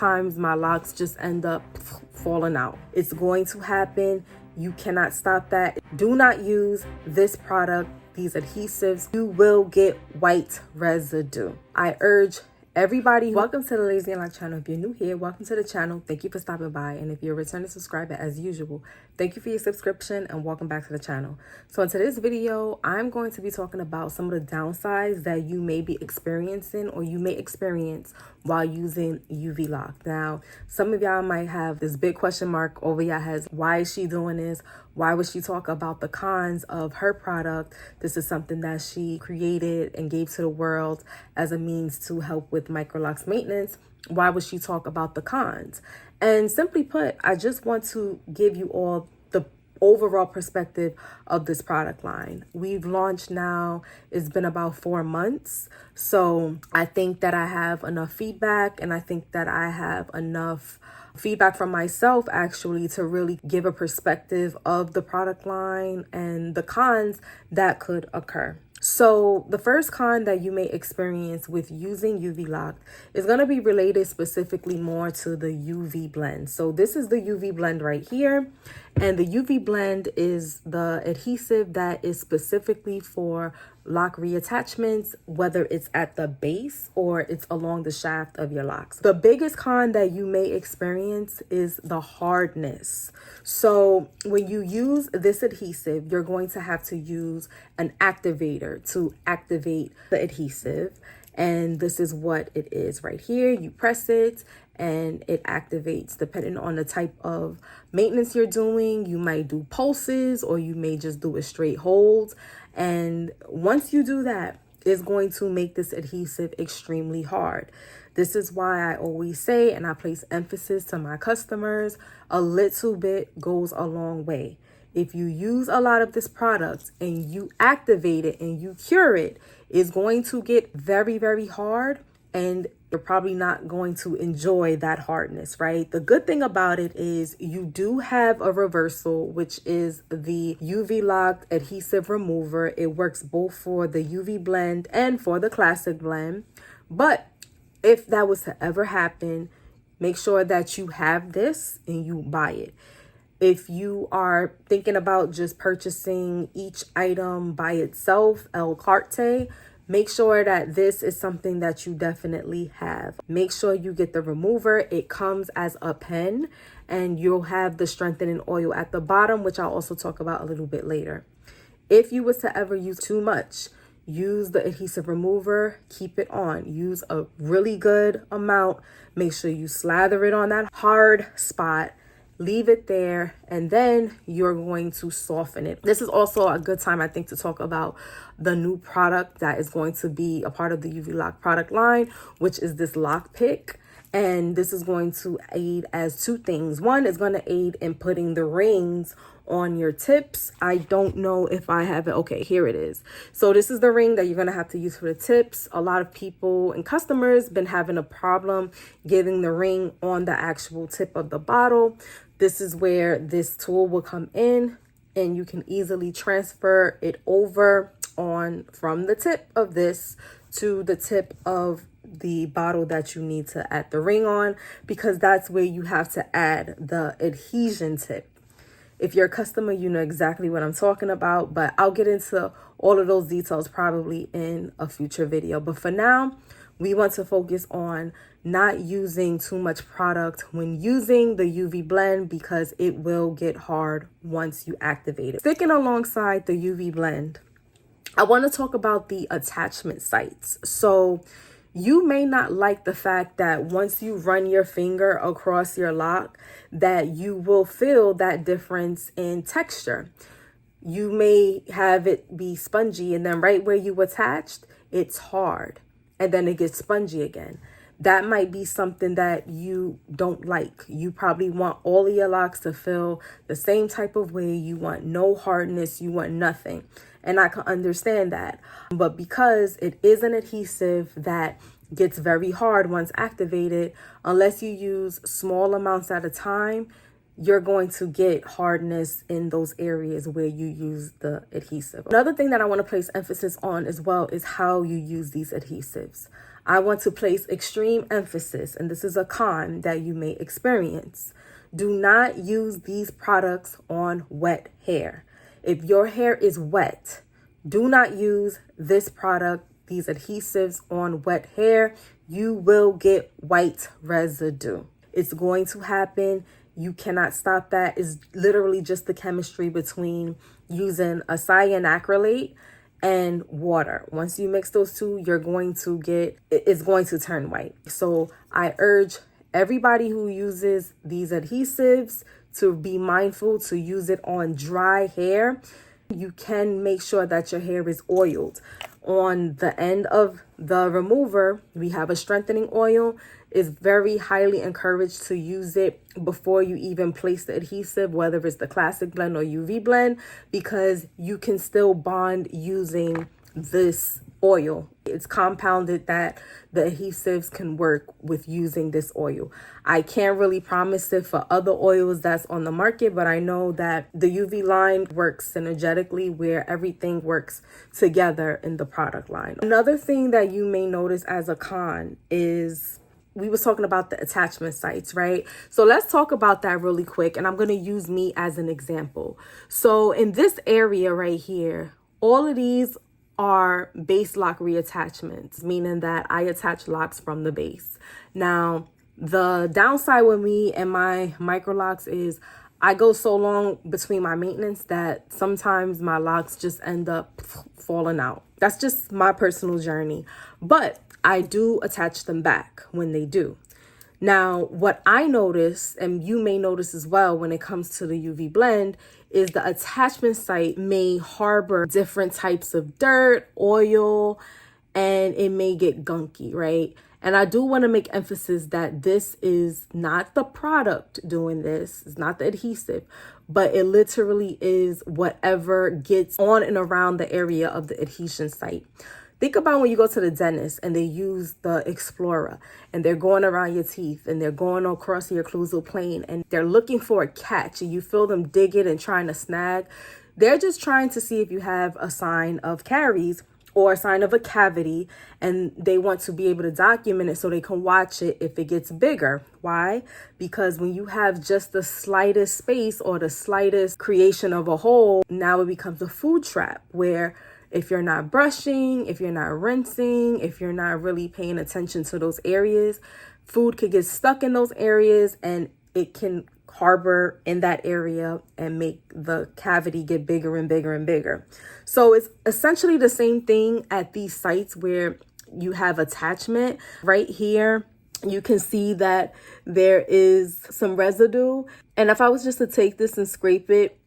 Times my locks just end up falling out. It's going to happen. You cannot stop that. Do not use this product, these adhesives. You will get white residue. I urge everybody, welcome to the Lazy and Loc channel. If you're new here, welcome to the channel. Thank you for stopping by. And if you're a returning subscriber, as usual, thank you for your subscription and welcome back to the channel. So in today's video, I'm going to be talking about some of the downsides that you may be experiencing or you may experience while using UVLAHKD. Now, some of y'all might have this big question mark over your heads. Why is she doing this? Why would she talk about the cons of her product? This is something that she created and gave to the world as a means to help with Microlocs maintenance. Why would she talk about the cons? And simply put, I just want to give you all the overall perspective of this product line. We've launched now, it's been about 4 months. So I think that I have enough feedback, and I think that I have enough feedback from myself actually to really give a perspective of the product line and the cons that could occur. So the first con that you may experience with using UVLAHKD is going to be related specifically more to the UV blend. So this is the UV blend right here. And the UV blend is the adhesive that is specifically for lock reattachments, whether it's at the base or it's along the shaft of your locks. The biggest con that you may experience is the hardness. So when you use this adhesive, you're going to have to use an activator to activate the adhesive. And this is what it is right here. You press it and it activates. Depending on the type of maintenance you're doing, you might do pulses or you may just do a straight hold. And once you do that, it's going to make this adhesive extremely hard. This is why I always say, and I place emphasis to my customers, a little bit goes a long way. If you use a lot of this product and you activate it and you cure it, it's going to get very, very hard, and you're probably not going to enjoy that hardness, right? The good thing about it is you do have a reversal, which is the UVLAHKD adhesive remover. It works both for the UV blend and for the classic blend. But if that was to ever happen, make sure that you have this and you buy it. If you are thinking about just purchasing each item by itself, à la carte, make sure that this is something that you definitely have. Make sure you get the remover. It comes as a pen, and you'll have the strengthening oil at the bottom, which I'll also talk about a little bit later. If you was to ever use too much, use the adhesive remover, keep it on. Use a really good amount. Make sure you slather it on that hard spot. Leave it there, and then you're going to soften it. This is also a good time, I think, to talk about the new product that is going to be a part of the UVLAHKD product line, which is this lock pick. And this is going to aid as two things. One is going to aid in putting the rings on your tips. I don't know if I have it. Okay, here it is. So this is the ring that you're going to have to use for the tips. A lot of people and customers been having a problem getting the ring on the actual tip of the bottle. This is where this tool will come in, and you can easily transfer it over on from the tip of this to the tip of the bottle that you need to add the ring on, because that's where you have to add the adhesion tip. If you're a customer, you know exactly what I'm talking about, but I'll get into all of those details probably in a future video. But for now, we want to focus on not using too much product when using the UV blend, because it will get hard once you activate it. Sticking alongside the UV blend, I want to talk about the attachment sites. So you may not like the fact that once you run your finger across your lock, that you will feel that difference in texture. You may have it be spongy, and then right where you attached, it's hard, and then it gets spongy again. That might be something that you don't like. You probably want all of your locks to feel the same type of way. You want no hardness, you want nothing. And I can understand that. But because it is an adhesive that gets very hard once activated, unless you use small amounts at a time, you're going to get hardness in those areas where you use the adhesive. Another thing that I want to place emphasis on as well is how you use these adhesives. I want to place extreme emphasis, and this is a con that you may experience. Do not use these products on wet hair. If your hair is wet, do not use this product, these adhesives on wet hair. You will get white residue. It's going to happen. You cannot stop that. It's literally just the chemistry between using a cyanacrylate and water. Once you mix those two, it's going to turn white. So I urge everybody who uses these adhesives to be mindful to use it on dry hair. You can make sure that your hair is oiled. On the end of the remover, we have a strengthening oil. It's very highly encouraged to use it before you even place the adhesive, whether it's the classic blend or UV blend, because you can still bond using this oil. It's compounded that the adhesives can work with using this oil. I can't really promise it for other oils that's on the market, but I know that the UV line works synergetically where everything works together in the product line. Another thing that you may notice as a con is we was talking about the attachment sites, right? So let's talk about that really quick. And I'm going to use me as an example. So in this area right here, all of these are base lock reattachments, meaning that I attach locks from the base. Now, the downside with me and my Microlocs is I go so long between my maintenance that sometimes my locks just end up falling out. That's just my personal journey. But I do attach them back when they do. Now, what I notice, and you may notice as well when it comes to the UV blend, is the attachment site may harbor different types of dirt, oil, and it may get gunky, right? And I do want to make emphasis that this is not the product doing this. It's not the adhesive, but it literally is whatever gets on and around the area of the adhesion site. Think about when you go to the dentist and they use the Explorer and they're going around your teeth and they're going across your occlusal plane and they're looking for a catch and you feel them digging and trying to snag. They're just trying to see if you have a sign of caries or a sign of a cavity, and they want to be able to document it so they can watch it if it gets bigger. Why? Because when you have just the slightest space or the slightest creation of a hole, now it becomes a food trap where if you're not brushing, if you're not rinsing, if you're not really paying attention to those areas, food could get stuck in those areas and it can harbor in that area and make the cavity get bigger and bigger and bigger. So it's essentially the same thing at these sites where you have attachment. Right here, you can see that there is some residue. And if I was just to take this and scrape it,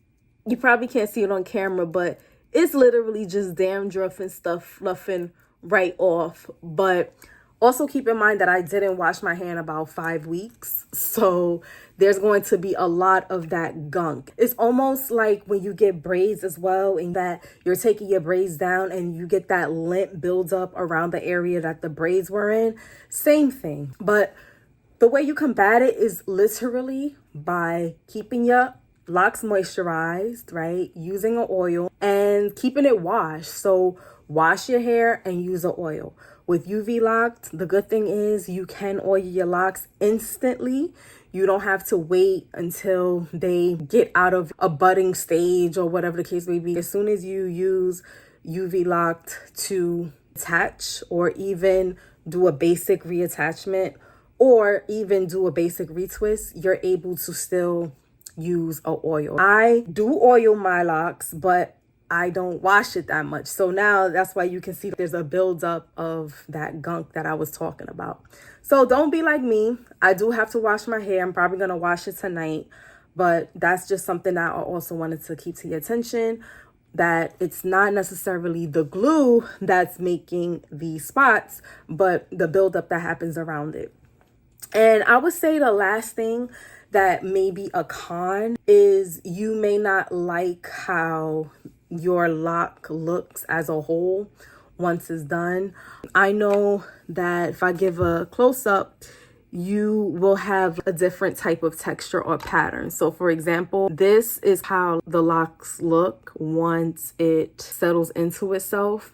you probably can't see it on camera, but it's literally just dandruff and stuff fluffing right off. But also keep in mind that I didn't wash my hair in about 5 weeks. So there's going to be a lot of that gunk. It's almost like when you get braids as well, and that you're taking your braids down and you get that lint buildup around the area that the braids were in. Same thing. But the way you combat it is literally by keeping your locks moisturized, right? Using an oil and keeping it washed. So wash your hair and use an oil. With UVLAHKD, the good thing is you can oil your locks instantly. You don't have to wait until they get out of a budding stage or whatever the case may be. As soon as you use UVLAHKD to attach or even do a basic reattachment or even do a basic retwist, you're able to still use a oil. I do oil my locks, but I don't wash it that much. So now that's why you can see there's a buildup of that gunk that I was talking about. So don't be like me. I do have to wash my hair. I'm probably going to wash it tonight, but that's just something that I also wanted to keep to your attention, that it's not necessarily the glue that's making these spots, but the buildup that happens around it. And I would say the last thing that may be a con is you may not like how your lock looks as a whole once it's done. I know that if I give a close-up, you will have a different type of texture or pattern. So for example, this is how the locks look once it settles into itself.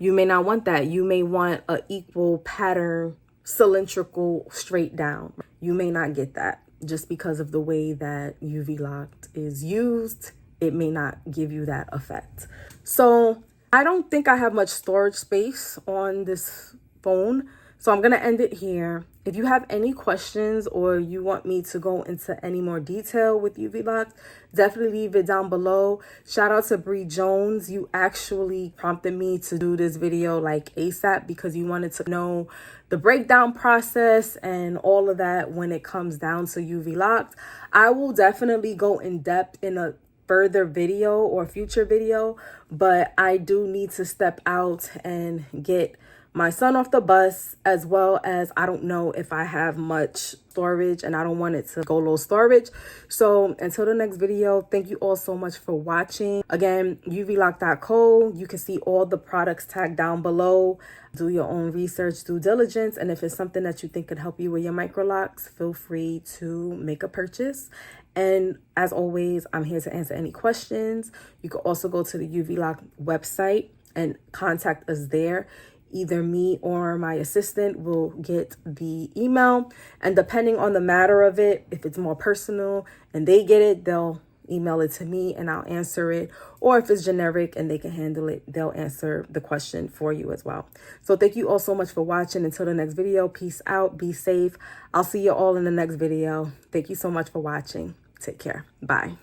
You may not want that. You may want an equal pattern, cylindrical, straight down. You may not get that just because of the way that UVLAHKD is used. It may not give you that effect. So I don't think I have much storage space on this phone. So I'm going to end it here. If you have any questions or you want me to go into any more detail with UVLAHKD, definitely leave it down below. Shout out to Bree Jones. You actually prompted me to do this video like ASAP because you wanted to know the breakdown process and all of that when it comes down to UVLAHKD. I will definitely go in depth in a further video or future video, but I do need to step out and get my son off the bus, as well as I don't know if I have much storage and I don't want it to go low storage. So until the next video, thank you all so much for watching. Again, UVLAHKD.co. You can see all the products tagged down below. Do your own research, due diligence, and if it's something that you think could help you with your microlocks, feel free to make a purchase. And as always, I'm here to answer any questions. You can also go to the UVLAHKD website and contact us there. Either me or my assistant will get the email, and depending on the matter of it, if it's more personal and they get it, they'll email it to me and I'll answer it. Or if it's generic and they can handle it, they'll answer the question for you as well. So thank you all so much for watching. Until the next video, peace out, be safe. I'll see you all in the next video. Thank you so much for watching. Take care. Bye.